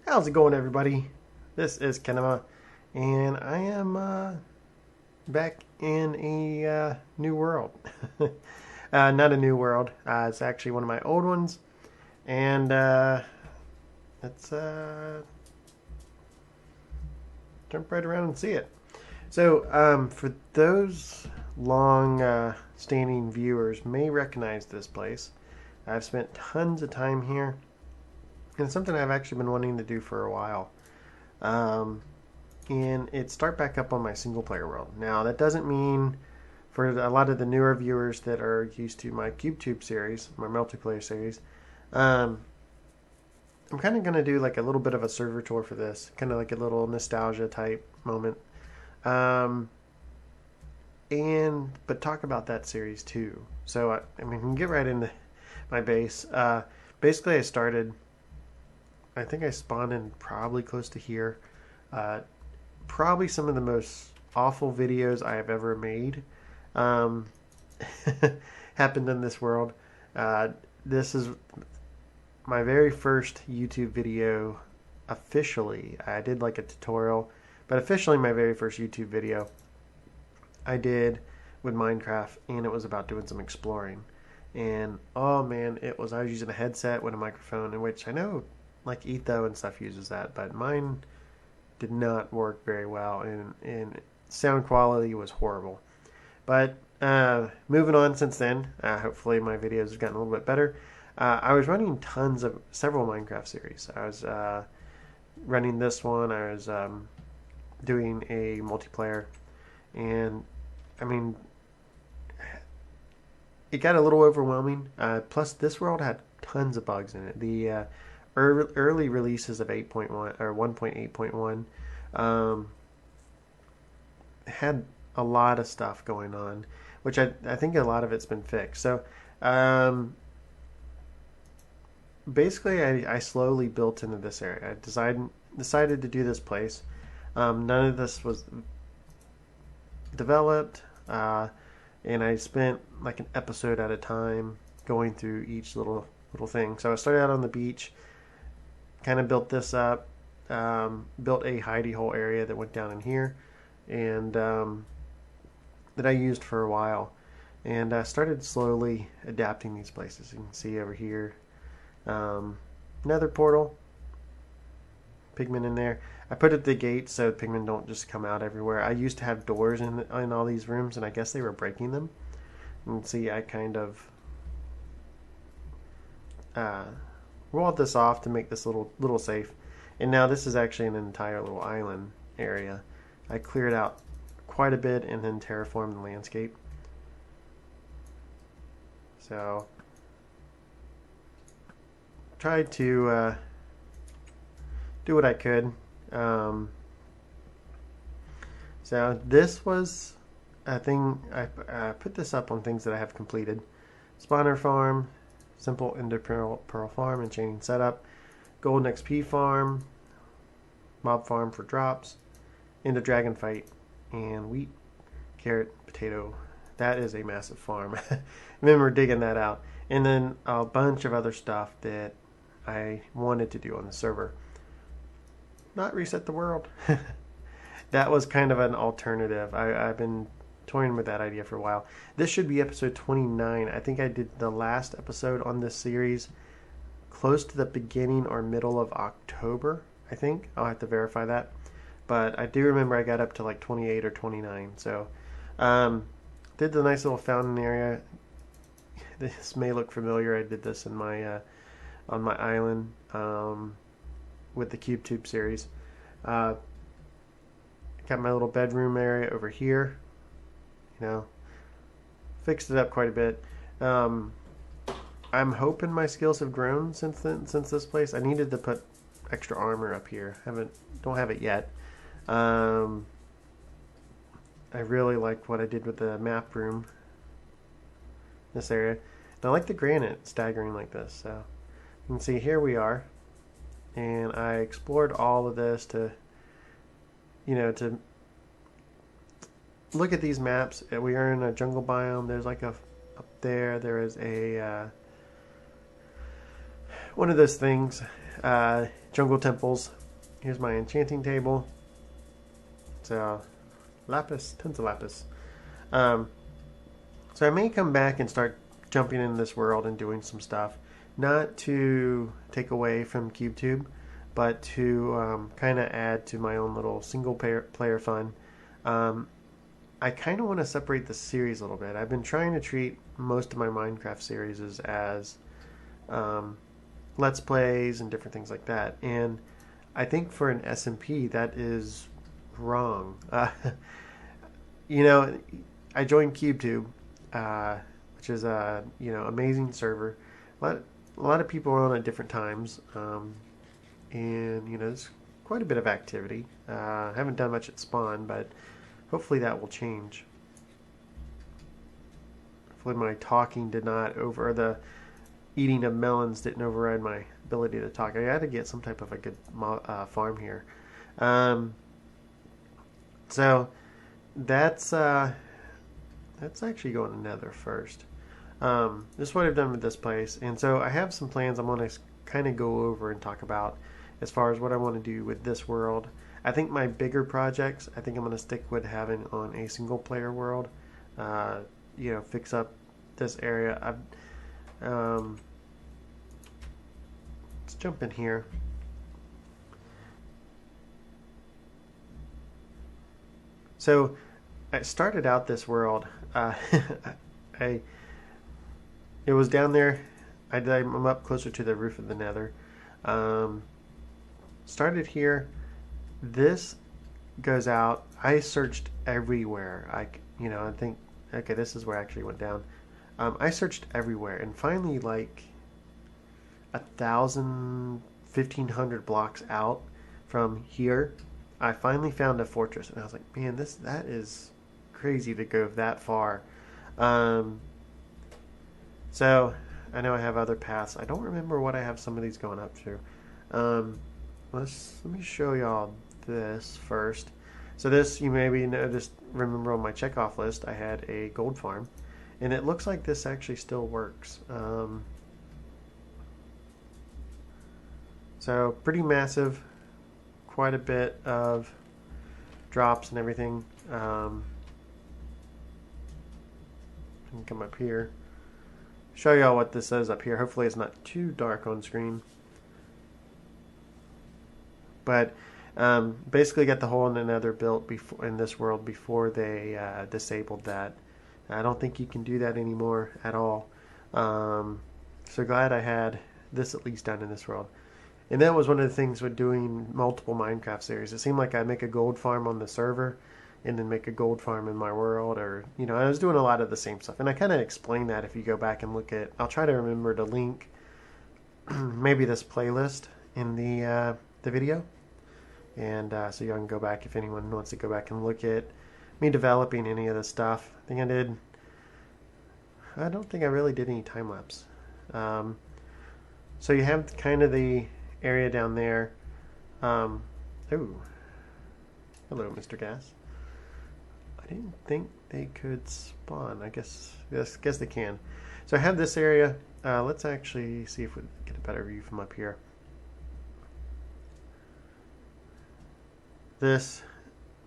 How's it going, everybody? This is Kenema, and I am back in a new world. Not a new world. It's actually one of my old ones, and let's jump right around and see it. So, for those long-standing viewers, may recognize this place. I've spent tons of time here. And it's something I've actually been wanting to do for a while. And it's start back up on my single player world. Now, that doesn't mean for a lot of the newer viewers that are used to my CubeTube series, my multiplayer series, I'm kind of going to do like a little bit of a server tour for this. Kind of like a little nostalgia type moment. But talk about that series too. So, I mean, we can get right into my base. Basically, I think I spawned in probably close to here. Probably some of the most awful videos I have ever made happened in this world. This is my very first YouTube video officially. I did like a tutorial, but officially my very first YouTube video I did with Minecraft, and it was about doing some exploring. And oh man, I was using a headset with a microphone, in which I know like Etho and stuff uses that, but mine did not work very well, and sound quality was horrible. But moving on since then, hopefully my videos have gotten a little bit better. I was running several Minecraft series. I was running this one. I was doing a multiplayer, and I mean, it got a little overwhelming. Plus, this world had tons of bugs in it. The early releases of 8.1 or 1.8.1 had a lot of stuff going on, which I think a lot of it's been fixed. So basically, I slowly built into this area. I decided to do this place. None of this was developed, and I spent like an episode at a time going through each little thing. So I started out on the beach. Kind of built this up, built a hidey hole area that went down in here, and that I used for a while, and I started slowly adapting these places. You can see over here, nether portal, pigmen in there. I put up the gates so pigmen don't just come out everywhere. I used to have doors in all these rooms, and I guess they were breaking them. You can see I kind of walled this off to make this little safe, and now this is actually an entire little island area. I cleared out quite a bit and then terraformed the landscape. So tried to do what I could. So this was a thing. I put this up on things that I have completed. Spawner farm, simple ender pearl farm and chaining setup, golden XP farm, mob farm for drops, ender dragon fight, and wheat, carrot, potato. That is a massive farm. I remember digging that out. And then a bunch of other stuff that I wanted to do on the server. Not reset the world. That was kind of an alternative. I've been toying with that idea for a while. This should be episode 29. I think I did the last episode on this series close to the beginning or middle of October, I think. I'll have to verify that. But I do remember I got up to like 28 or 29. So, did the nice little fountain area. This may look familiar. I did this in my on my island with the CubeTube series. Got my little bedroom area over here. You know, fixed it up quite a bit. I'm hoping my skills have grown since this place. I needed to put extra armor up here. Don't have it yet. I really like what I did with the map room. This area. And I like the granite staggering like this. So you can see here we are, and I explored all of this to, to look at these maps. We are in a jungle biome. There's like up there is a one of those things. jungle temples. Here's my enchanting table. It's lapis, tons of lapis. So I may come back and start jumping in this world and doing some stuff, not to take away from CubeTube, but to kind of add to my own little single player fun. I kind of want to separate the series a little bit. I've been trying to treat most of my Minecraft series as Let's Plays and different things like that. And I think for an SMP, that is wrong. You know, I joined CubeTube, which is a amazing server. A lot of people are on at different times, and there's quite a bit of activity. I haven't done much at spawn, but hopefully that will change. Hopefully my talking did not the eating of melons didn't override my ability to talk. I had to get some type of a good farm here. So that's actually going to Nether first. This is what I've done with this place, and so I have some plans I'm going to kind of go over and talk about as far as what I want to do with this world. I think my bigger projects, I think I'm going to stick with having on a single player world. Fix up this area. Let's jump in here. So I started out this world. It was down there. I'm up closer to the roof of the Nether. Started here. This goes out. I searched everywhere. I think, okay, this is where I actually went down. I searched everywhere, and finally, like 1,000, 1,500 blocks out from here, I finally found a fortress, and I was like, man, that is crazy to go that far. So I know I have other paths. I don't remember what I have some of these going up to. Let me show y'all this first. So this, you maybe remember on my checkoff list, I had a gold farm, and it looks like this actually still works. So pretty massive, quite a bit of drops and everything. I can come up here, show y'all what this says up here. Hopefully it's not too dark on screen. But basically got the hole in the Nether built in this world before they disabled that. I don't think you can do that anymore at all. So glad I had this at least done in this world. And that was one of the things with doing multiple Minecraft series. It seemed like I'd make a gold farm on the server and then make a gold farm in my world, or I was doing a lot of the same stuff. And I kind of explained that if you go back and look at, I'll try to remember to link maybe this playlist in the video, and so y'all can go back if anyone wants to go back and look at me developing any of this stuff. I don't think I really did any time lapse. So you have kind of the area down there. Oh, hello, Mr. Gas. I didn't think they could spawn. I guess they can. So I have this area. Let's actually see if we get a better view from up here. This,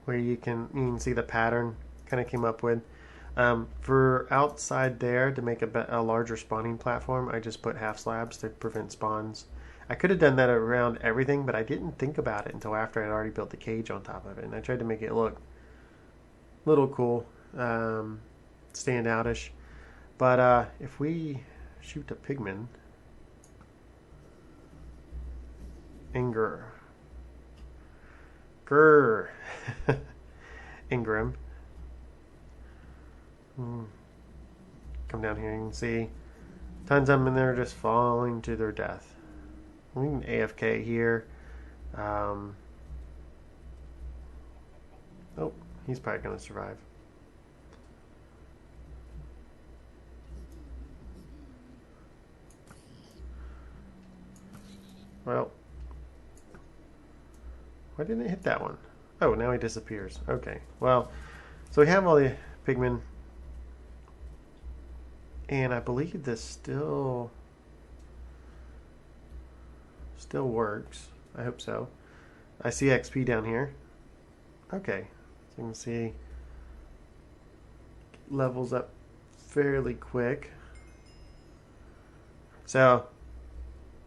where you can see the pattern kind of came up with. For outside there, to make a larger spawning platform, I just put half slabs to prevent spawns. I could have done that around everything, but I didn't think about it until after I'd already built the cage on top of it, and I tried to make it look a little cool, stand outish. But if we shoot a pigman, Ingram. Come down here, you can see tons of them in there just falling to their death. We can AFK here. Oh, he's probably going to survive. Well, why didn't it hit that one? Oh, now he disappears. Okay, well, so we have all the pigmen, and I believe this still Still works. I hope so. I see XP down here. Okay. So you can see levels up fairly quick. So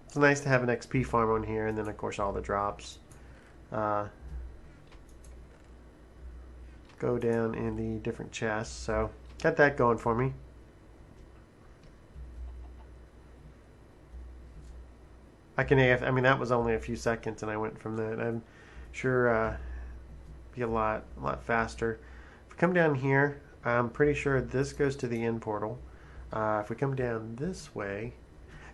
it's nice to have an XP farm on here, and then of course all the drops go down in the different chests. So got that going for me. I mean, that was only a few seconds, and I went from that. I'm sure be a lot faster. If we come down here, I'm pretty sure this goes to the end portal. If we come down this way,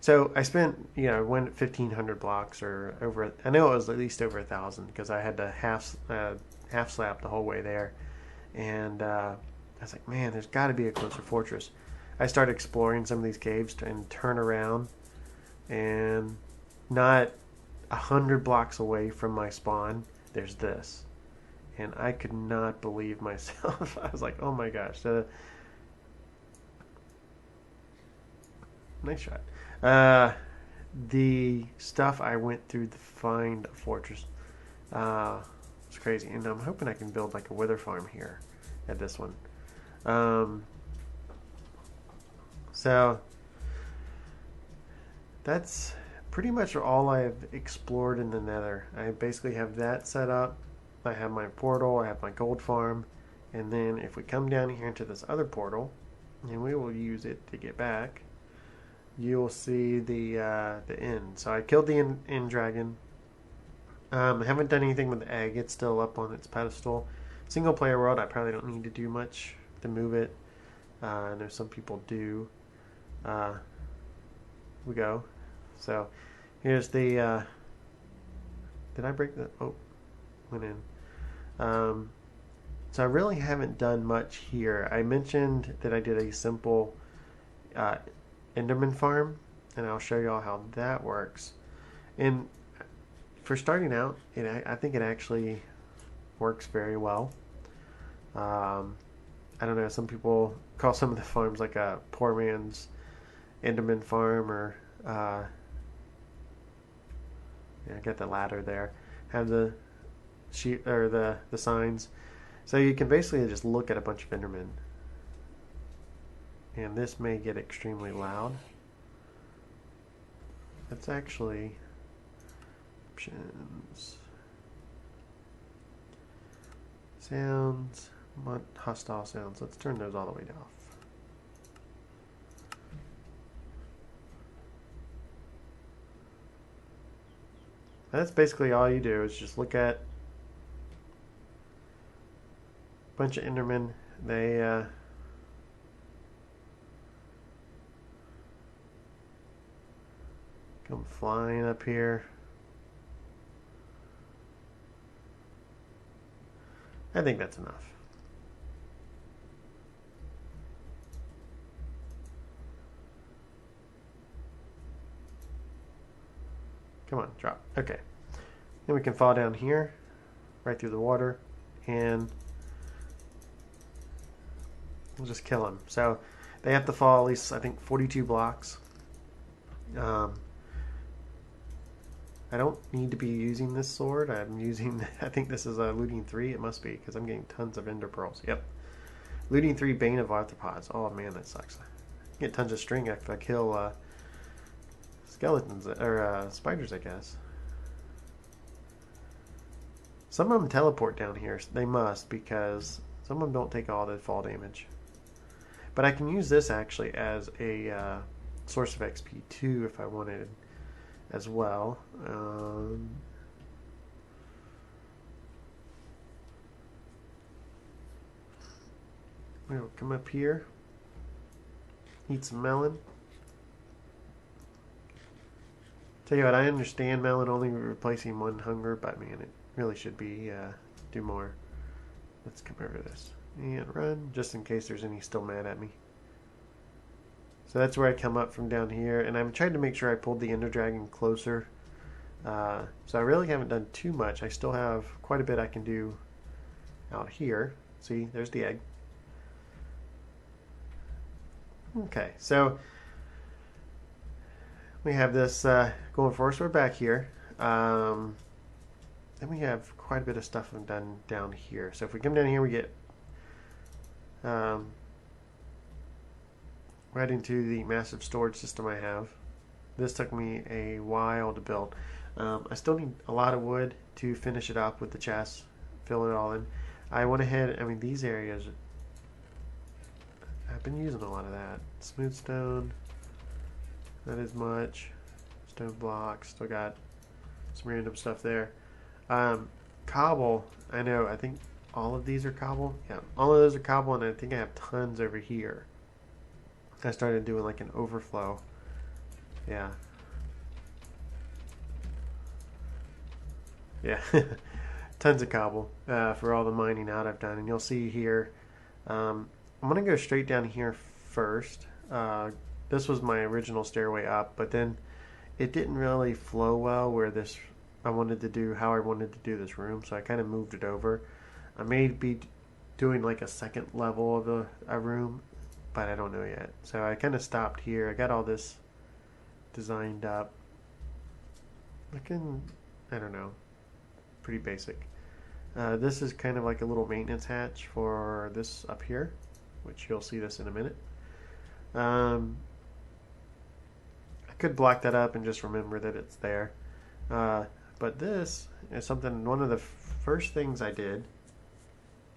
so I spent, went 1,500 blocks or over. I know it was at least over 1,000 because I had to half slap the whole way there, and I was like, man, there's got to be a closer fortress. I started exploring some of these caves and turn around, and not 100 blocks away from my spawn, there's this. And I could not believe myself. I was like, oh my gosh. Nice shot. The stuff I went through to find a fortress was crazy. And I'm hoping I can build like a wither farm here at this one. So that's pretty much all I've explored in the Nether. I basically have that set up. I have my portal, I have my gold farm, and then if we come down here into this other portal, and we will use it to get back, you will see the end. So I killed the end dragon. I haven't done anything with the egg. It's still up on its pedestal. Single player world, I probably don't need to do much to move it. I know some people do. We go. So here's the did I break the went in. So I really haven't done much here. I mentioned that I did a simple Enderman farm, and I'll show y'all how that works. And for starting out, I think it actually works very well. I don't know, some people call some of the farms like a poor man's Enderman farm, or I got the ladder there. Have the sheet or the signs, so you can basically just look at a bunch of Endermen. And this may get extremely loud. That's actually options, sounds, hostile sounds. Let's turn those all the way off. That's basically all you do, is just look at a bunch of Endermen. They come flying up here. I think that's enough. Come on, drop. Okay. Then we can fall down here, right through the water, and we'll just kill them. So they have to fall at least, I think, 42 blocks. I don't need to be using this sword. I'm using, I think this is a looting 3. It must be, because I'm getting tons of ender pearls. Yep. Looting 3, Bane of Arthropods. Oh man, that sucks. I get tons of string if I kill skeletons, or spiders, I guess. Some of them teleport down here. They must, because some of them don't take all the fall damage. But I can use this actually as a source of XP too if I wanted as well. We'll come up here, eat some melon. Tell you what, I understand melon only replacing one hunger, but man, it really should be do more. Let's come over this and run, just in case there's any still mad at me. So that's where I come up from down here, and I'm trying to make sure I pulled the Ender Dragon closer. So I really haven't done too much. I still have quite a bit I can do out here. See, there's the egg. Okay, so we have this going for us. We're back here. Then we have quite a bit of stuff done down here. So if we come down here, we get right into the massive storage system I have. This took me a while to build. I still need a lot of wood to finish it up with the chest, fill it all in. I went ahead, I mean, these areas, I've been using a lot of that. Smooth stone, not as much. Stone blocks, still got some random stuff there. Cobble, I know, I think all of these are cobble. Yeah, all of those are cobble, and I think I have tons over here. I started doing like an overflow. Yeah. Yeah. Tons of cobble for all the mining out I've done. And you'll see here, I'm going to go straight down here first. This was my original stairway up, but then it didn't really flow well where this, I wanted to do, how I wanted to do this room. So I kind of moved it over. I may be doing like a second level of a room, but I don't know yet. So I kind of stopped here. I got all this designed up. Looking, I don't know, pretty basic. This is kind of like a little maintenance hatch for this up here, which you'll see this in a minute. I could block that up and just remember that it's there. But this is something, one of the first things I did,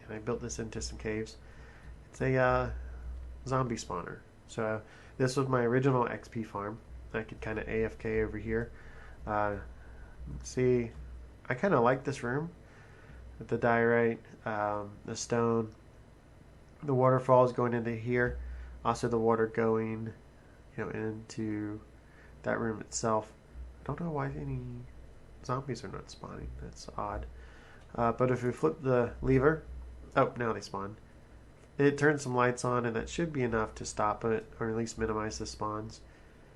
and I built this into some caves. It's a zombie spawner. So this was my original XP farm. I could kind of AFK over here. See, I kind of like this room with the diorite, the stone, the waterfalls going into here, also the water going, into that room itself. I don't know why any zombies are not spawning. That's odd. But if we flip the lever, oh, now they spawn. It turns some lights on, and that should be enough to stop it, or at least minimize the spawns.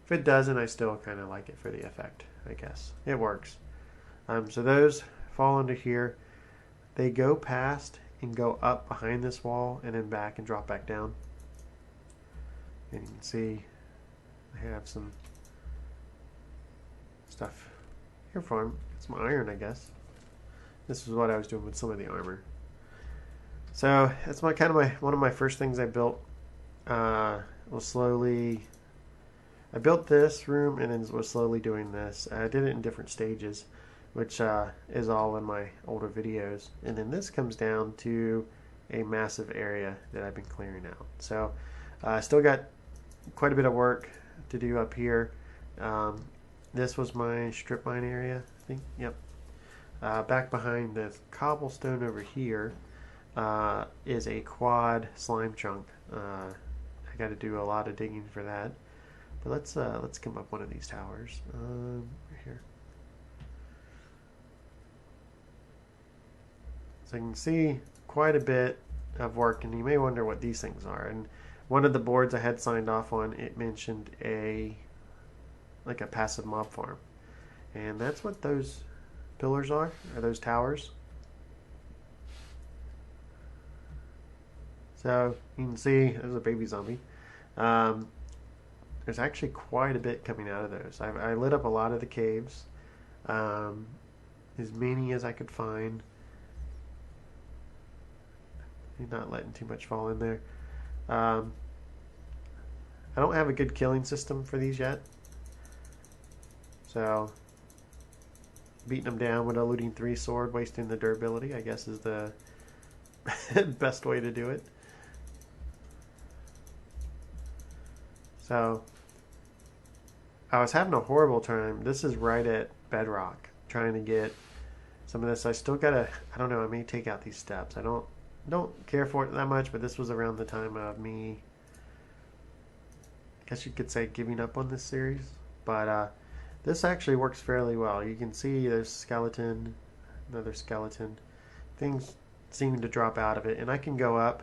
If it doesn't, I still kind of like it for the effect, I guess. It works. So those fall under here. They go past and go up behind this wall and then back and drop back down. And you can see I have some stuff here for them. Some iron, I guess. This is what I was doing with some of the armor. So that's one of my first things I built. I built this room and then was slowly doing this. I did it in different stages, which is all in my older videos. And then this comes down to a massive area that I've been clearing out. So I still got quite a bit of work to do up here. This was my strip mine area, I think. Yep. Back behind the cobblestone over here is a quad slime chunk. I got to do a lot of digging for that. But let's come up one of these towers. Right here. So you can see quite a bit of work, and you may wonder what these things are. And one of the boards I had signed off on, it mentioned a passive mob farm, and that's what those pillars are those towers. So you can see there's a baby zombie. There's actually quite a bit coming out of those. I lit up a lot of the caves, as many as I could find. Not letting too much fall in there. I don't have a good killing system for these yet, so beating them down with a looting 3 sword, wasting the durability, I guess, is the best way to do it. So I was having a horrible time. This is right at bedrock, trying to get some of this. I still gotta, I don't know, I may take out these steps. I don't care for it that much, but this was around the time of me, I guess you could say, giving up on this series. But this actually works fairly well. You can see there's skeleton, another skeleton, things seeming to drop out of it, and I can go up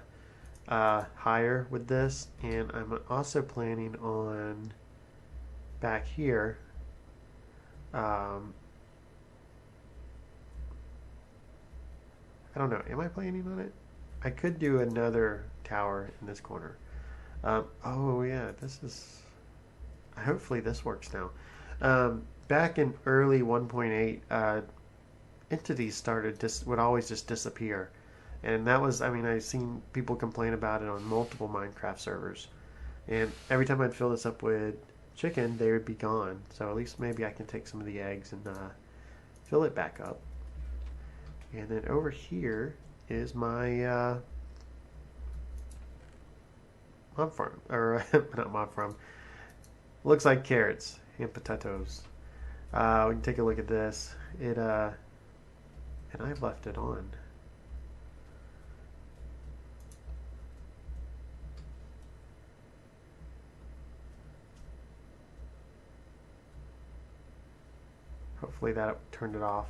higher with this. And I'm also planning on back here I don't know, am I planning on it? I could do another tower in this corner. Oh yeah, this is, hopefully this works now. Back in early 1.8, entities would always just disappear, and that was, I mean, I've seen people complain about it on multiple Minecraft servers, and every time I'd fill this up with chicken, they would be gone. So at least maybe I can take some of the eggs and fill it back up. And then over here is my mob farm, or not mob farm. Looks like carrots and potatoes. We can take a look at this. It and I've left it on. Hopefully that turned it off.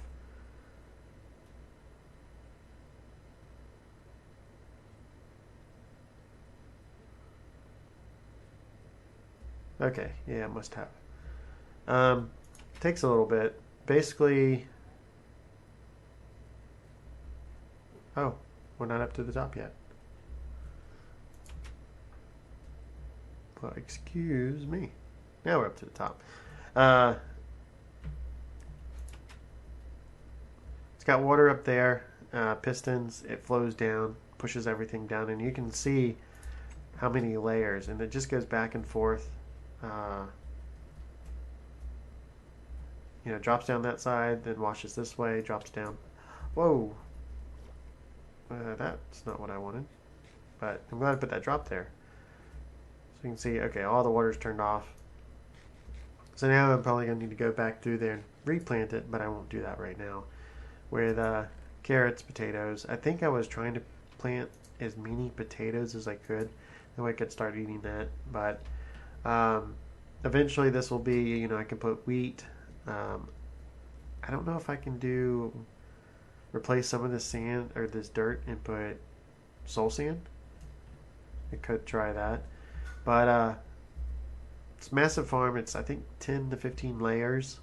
Okay, yeah, it must have. Takes a little bit. Basically, oh, we're not up to the top yet. Well, excuse me. Now we're up to the top. It's got water up there, pistons. It flows down, pushes everything down, and you can see how many layers, and it just goes back and forth. You know, drops down that side, then washes this way, drops down. Whoa. That's not what I wanted. But I'm glad I put that drop there. So you can see, okay, all the water's turned off. So now I'm probably going to need to go back through there and replant it, but I won't do that right now. With carrots, potatoes. I think I was trying to plant as many potatoes as I could. That way I could start eating that. But eventually this will be, you know, I can put wheat. I don't know if I can replace some of this sand or this dirt and put soul sand. I could try that. But it's a massive farm. It's, I think, 10 to 15 layers.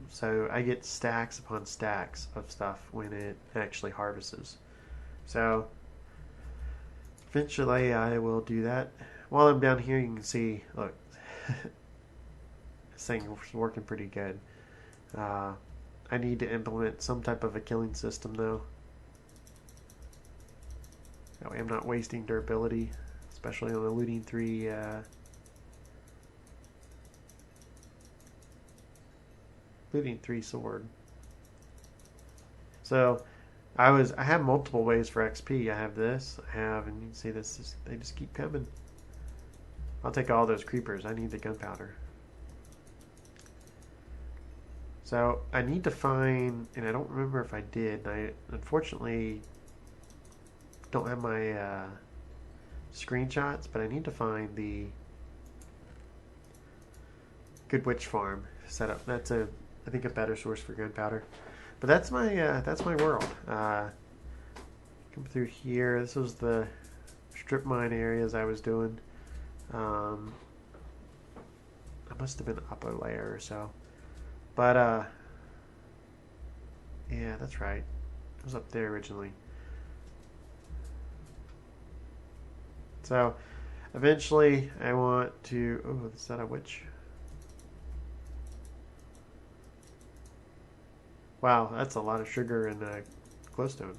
So I get stacks upon stacks of stuff when it actually harvests. So eventually I will do that. While I'm down here, you can see, look, this thing is working pretty good. I need to implement some type of a killing system though. That way I'm not wasting durability, especially on a looting 3 sword. So I have multiple ways for XP. I have this, and you can see this, they just keep coming. I'll take all those creepers. I need the gunpowder. So I need to find, and I don't remember if I did. I unfortunately don't have my screenshots, but I need to find the Good Witch Farm setup. That's I think a better source for gunpowder. But that's my world. Come through here. This was the strip mine areas I was doing. I must have been up a layer or so. But, yeah, that's right. It was up there originally. So, eventually, I want to... Oh, is that a witch? Wow, that's a lot of sugar and glowstone.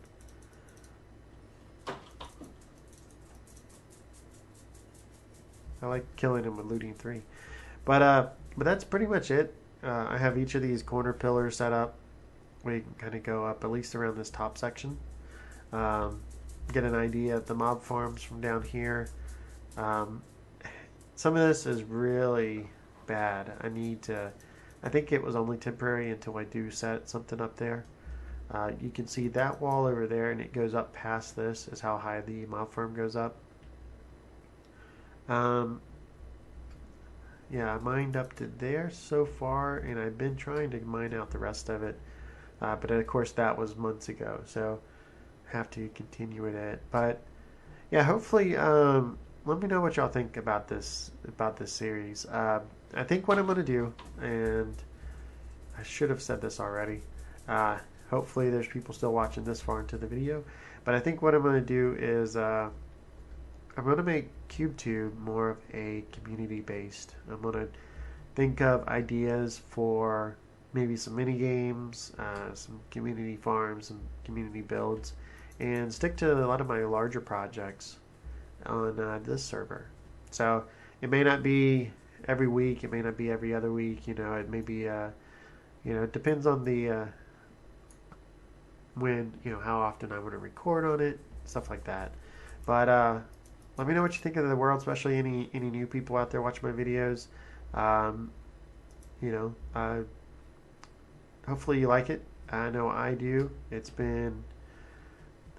I like killing them with looting 3. But that's pretty much it. I have each of these corner pillars set up. We can kind of go up at least around this top section. Get an idea of the mob farms from down here. Some of this is really bad. I think it was only temporary until I do set something up there. You can see that wall over there, and it goes up past this is how high the mob farm goes up. Yeah, I mined up to there so far, and I've been trying to mine out the rest of it. But of course that was months ago, so I have to continue with it. But yeah, hopefully, let me know what y'all think about this series. I think what I'm going to do, and I should have said this already, hopefully there's people still watching this far into the video, but I think what I'm going to do is I'm going to make CubeTube more of a community-based. I'm going to think of ideas for maybe some mini games, some community farms, some community builds, and stick to a lot of my larger projects on this server. So it may not be every week, it may not be every other week. It may be it depends on the when how often I want to record on it, stuff like that. But let me know what you think of the world, especially any new people out there watching my videos. Um, hopefully you like it. I know I do. It's been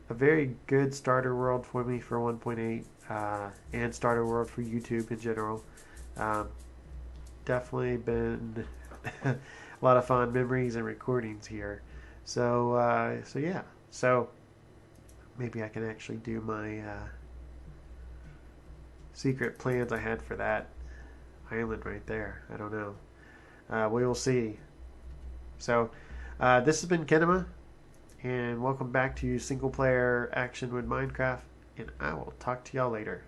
a very good starter world for me for 1.8 and starter world for YouTube in general. Definitely been a lot of fun memories and recordings here. So yeah. So maybe I can actually do my secret plans I had for that island right there. I don't know. We will see. So this has been Kinema, and welcome back to single player action with Minecraft, and I will talk to y'all later.